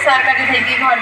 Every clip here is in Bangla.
सरकारी থেকে ঘর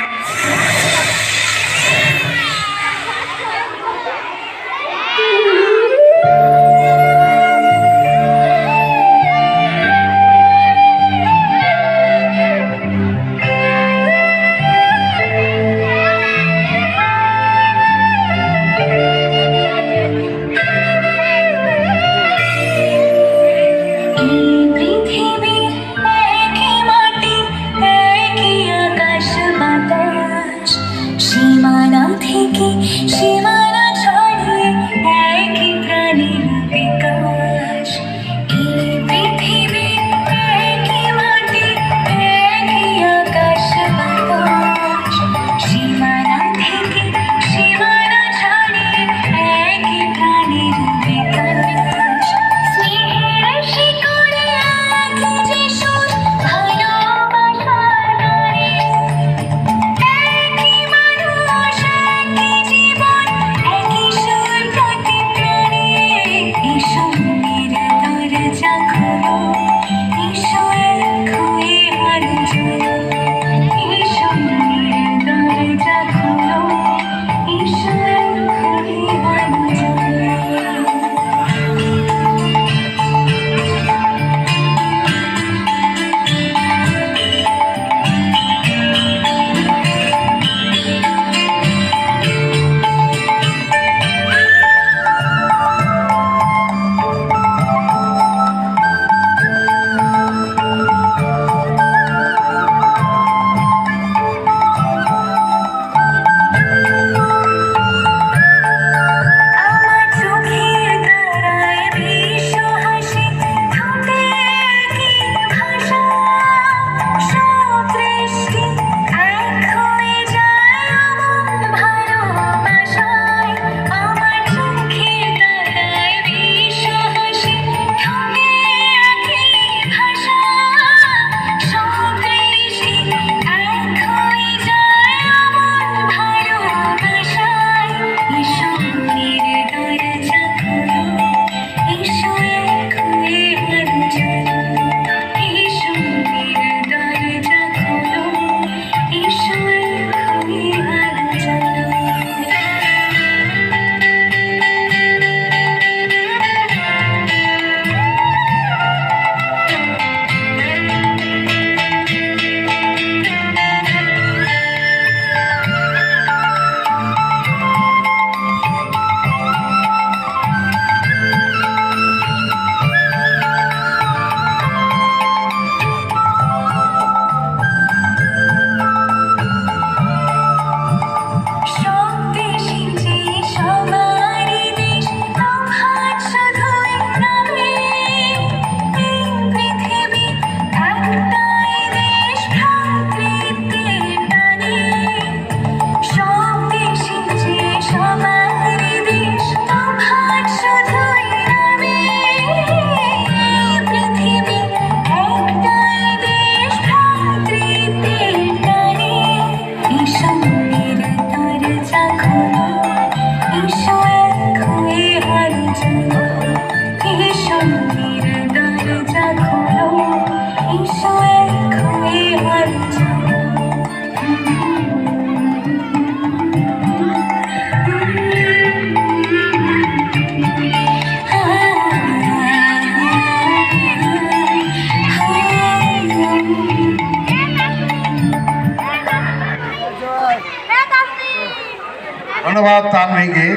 ধন্যবাদ তানভীকে।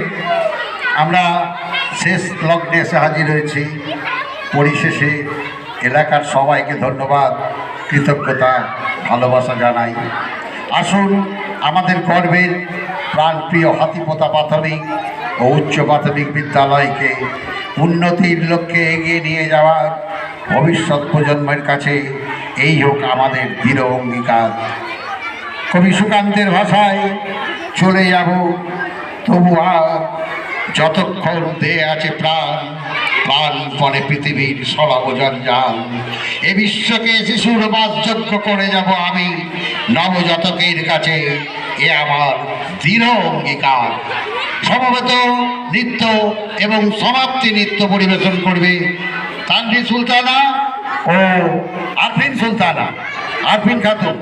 আমরা শেষ লগ্নে এসে হাজির হয়েছি। পরিশেষে এলাকার সবাইকে ধন্যবাদ, কৃতজ্ঞতা, ভালোবাসা জানাই। আসুন আমাদের গর্বের প্রাণপ্রিয় হাতিপোতা প্রাথমিক ও উচ্চ প্রাথমিক বিদ্যালয়কে উন্নতির লক্ষ্যে এগিয়ে নিয়ে যাওয়ার ভবিষ্যৎ প্রজন্মের কাছে এই হোক আমাদের দৃঢ় অঙ্গীকার। কবি সুকান্তের ভাষায় চলে যাব তবু আর যতক্ষণ দেহে আছে প্রাণ, প্রাণপণে পৃথিবীর সলাবোজার জাল। এ বিশ্বকে শিশুর বাসযোগ্য করে যাব আমি নবজাতকের কাছে, এ আমার দৃঢ় অঙ্গীকার। সমবেত নৃত্য এবং সমাপ্তি নৃত্য পরিবেশন করবে তানভীর সুলতানা ও আরফিন সুলতানা, আরফিন খাতুন।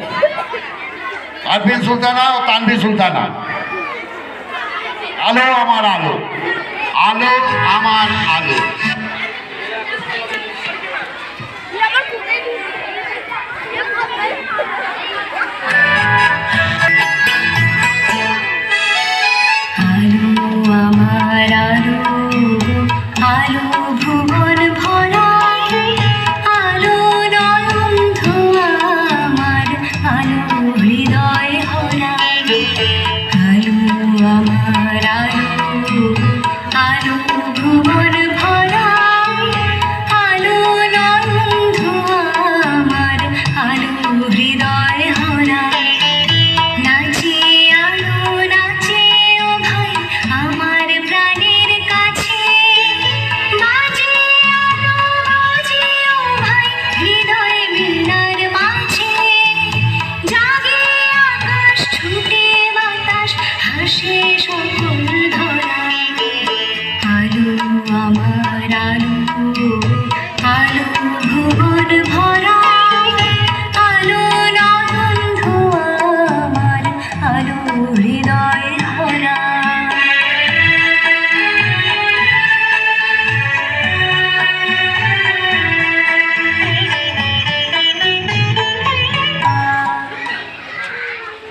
আরফিন সুলতানা ও তানভীর সুলতানা। আলো আমার আলো, আলো আমার আলো।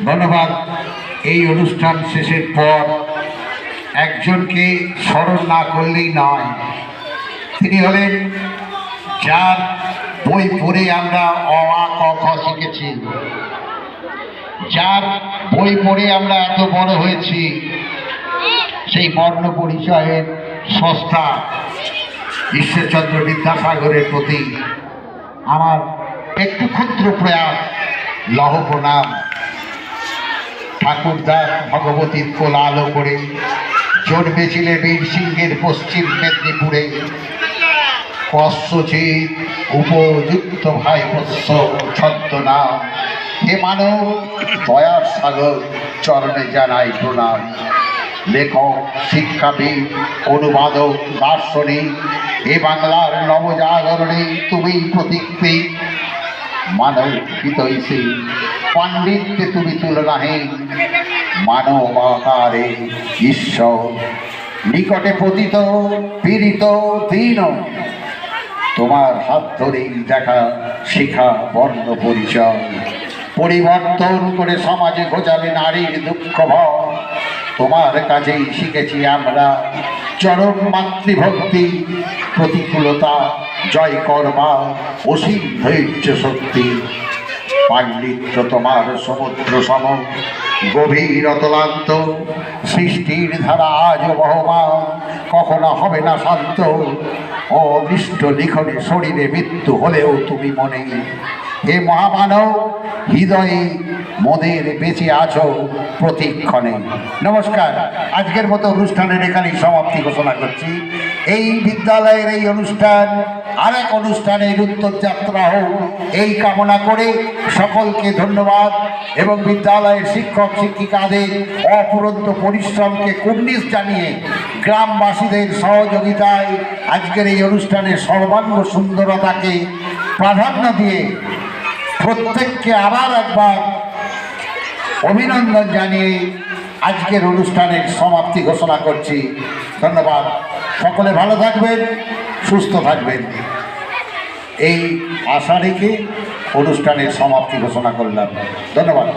ধন্যবাদ। এই অনুষ্ঠান শেষের পর একজনকে স্মরণ না করলেই নয়। তিনি হলেন যার বই পড়ে আমরা অ আ ক খ শিখেছি, যার বই পড়ে আমরা এত বড় হয়েছি, সেই বর্ণ পরিচয়ের স্রষ্টা ঈশ্বরচন্দ্র বিদ্যাসাগরের প্রতি আমার একটু ক্ষুদ্র প্রয়াস লহ প্রণাম। ঠাকুরদাস ভগবতীর কোল আলো করে জন্মেছিলেন বীরসিংহের পশ্চিম মেদিনীপুরে। কস্যচিৎ উপযুক্ত ভাই বৎস ছদ্মনাম, হে মানব দয়ার সাগর চরণে জানাই প্রণাম। লেখক, শিক্ষাবিদ, অনুবাদক, দার্শনিক, এ বাংলার নবজাগরণে তুমি প্রতীকবিদ। মানব হিতৈষী পাণ্ডিত্যে তুমি তুলনাহীন, মানব আকারে ঈশ্বর নিকটে পতিত পীড়িত দীন। তোমার হাত ধরেই দেখা শিখা বর্ণ পরিচয়, পরিবর্তন করে সমাজে ঘোচালে নারীর দুঃখ ভয়। তোমার কাছেই শিখেছি আমরা চরম মাতৃভক্তি, প্রতিকূলতা জয় করবা অসীম ধৈর্য শক্তি। পাণ্ডিত্য তোমার সমুদ্র সম গভীর অতলান্ত, সৃষ্টির ধারা আজ বহমান কখনো হবে না শান্ত। অদৃষ্ট লিখনে শরীরে মৃত্যু হলেও তুমি মনে, হে মহামানব হৃদয়ে মোদের বেঁচে আছো প্রতিক্ষণে। নমস্কার। আজকের মতো অনুষ্ঠানের এখানেই সমাপ্তি ঘোষণা করছি। এই বিদ্যালয়ের এই অনুষ্ঠান আরেক অনুষ্ঠানের উত্তরযাত্রা হোক এই কামনা করে সকলকে ধন্যবাদ এবং বিদ্যালয়ের শিক্ষক শিক্ষিকাদের অফুরন্ত পরিশ্রমকে কুর্নিশ জানিয়ে গ্রামবাসীদের সহযোগিতায় আজকের এই অনুষ্ঠানের সর্বাঙ্গ সুন্দরতাকে প্রাধান্য দিয়ে প্রত্যেককে আবার একবার অভিনন্দন জানিয়ে আজকের অনুষ্ঠানের সমাপ্তি ঘোষণা করছি। ধন্যবাদ। সকলে ভালো থাকবেন, সুস্থ থাকবেন, এই আশা রেখে অনুষ্ঠানের সমাপ্তি ঘোষণা করলাম। ধন্যবাদ।